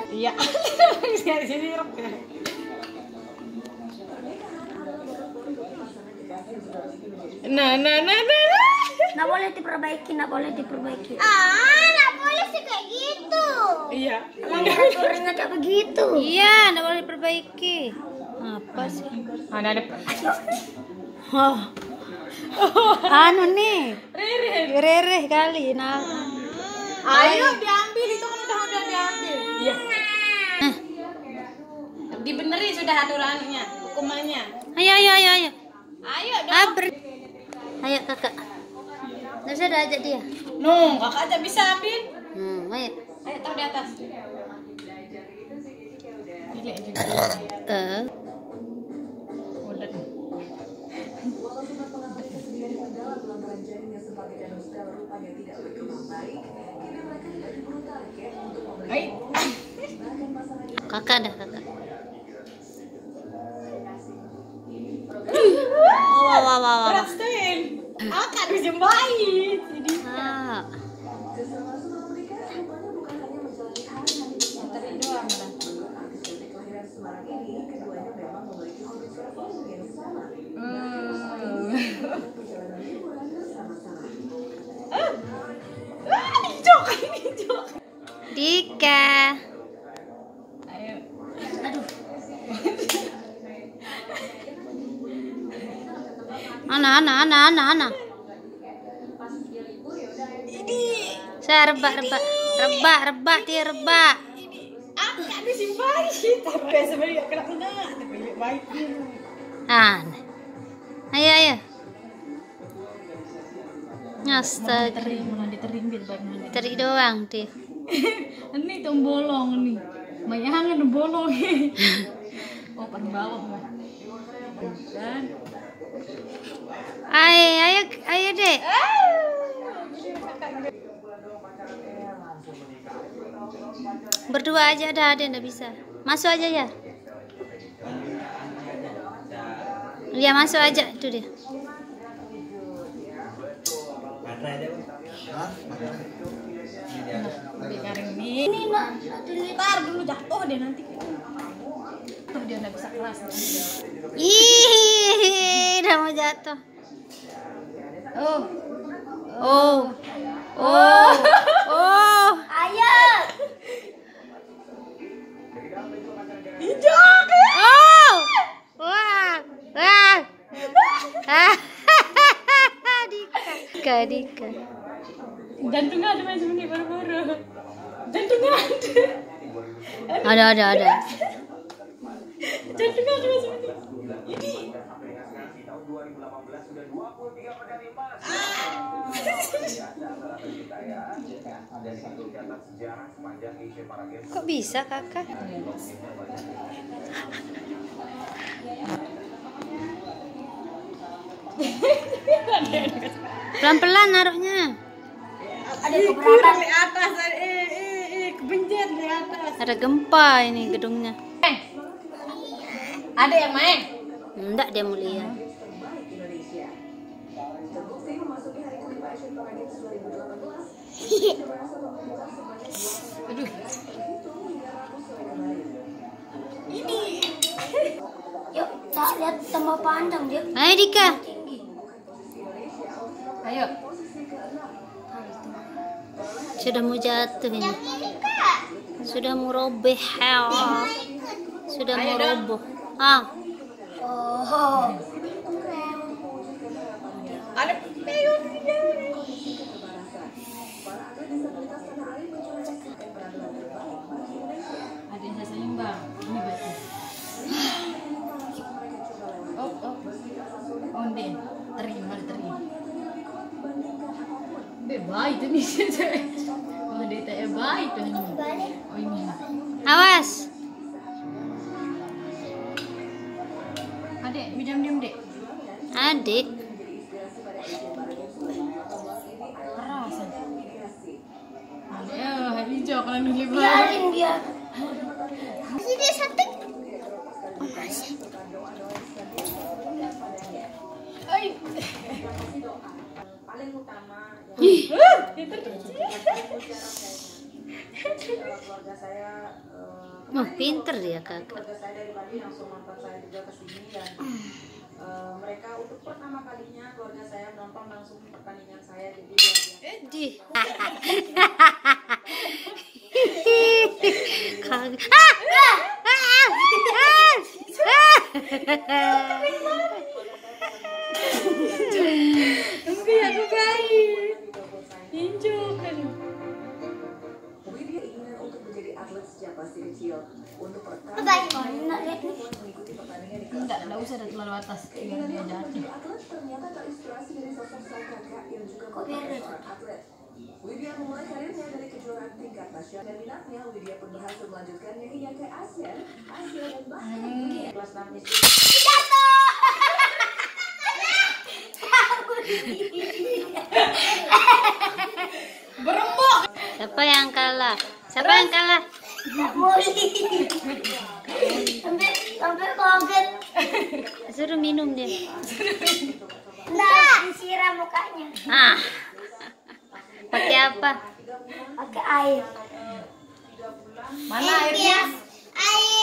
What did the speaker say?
Iya. Sini Rob. Nah. Nggak boleh diperbaiki. Nggak boleh sih kayak gitu. Iya. Aturannya kayak begitu. Iya, nggak boleh diperbaiki. Apa sih? Ada. Oh. Anu nih. Rere. Rere kali. Nah. Ayo diambil, itu kan udah diambil. Iya. Dibenerin sudah aturannya, hukumannya. Ayo. Ayo dong. Ayo kakak. Nggak usah dah ajak dia. Kakak aja bisa ambil. Ayo. Ayo taruh di atas. Udah. Kakak dah kakak. Wow. Rastin. Akan dijembain. Jadi. Tarik doang dah. Jok. Dika. Ayo. Ana. Saya rebak dia rebak. Akan disimpan. Tapi sebenarnya kena. Tapi baik. Ayo. Astaga. Diterim banget. Terik doang dia. Ini tuh bolong nih. Mayangan bolong. Pan bawah mah. Dan Ayo dek. Berdua aja dah, dia nggak bisa. Masuk aja ya. Dia masuk aja itu dia. Ini nak dilebar dulu jatuh dia nanti. Tuh dia nggak bisa keras. Ih, udah mau jatuh. Oh. Ayo. Hijau. Wah. Dika. Jantungnya ada macam ni baru-baru. Jantungnya ada. Ada. Jantungnya ada macam ni. Ini. Kok bisa kakak? Pelan-pelan naruhnya. Ada keberatan di atas. Kebenjet di atas. Ada gempa ini gedungnya. Ada yang main? Enggak, dia mulia. Aduh. Ini. Yuk, tak lihat tambah panjang dia. Ayo Dika. Ayo. Sudah mau jatuh ini. Sudah mau robeh. Sudah mau roboh. Ada peyon di dalam. Ada yang saya seimbang. Ini berarti. Onden. Terima. Baik tu ni saja. Dia tak baik tu ni. Oh ini. Awas. Adik, diam, Dek. Adik. Keras. Aduh, hijau kalau ni lebar. Biarin dia. Masih dia satu. Paling utama. Itu keluarga saya Pinter ya kakak. keluarga saya dari Bali langsung nonton saya juga ke sini dan mereka untuk pertama kalinya keluarga saya menonton langsung pertandingan saya, jadi luar biasa. Di. Widya ingin untuk menjadi atlet sejak masih kecil. Untuk pertama mengikuti pertandingan di kelas Enggak usah ada terlalu atas. keinginannya untuk menjadi atlet ternyata terinspirasi dari sosok sang kakak yang juga merupakan seorang atlet. Widya memulai karirnya dari kejuaraan tingkat nasional dan minatnya Widya pun berhasil melanjutkannya hingga ke Asia dan bahkan dunia. Kelas 6 SD. Siapa yang kalah? Siapa yang kalah? Sampai kaget. Suruh minum dia. Nah, disiram mukanya. Ah. Pakai apa? Pakai air. Mana airnya? Air.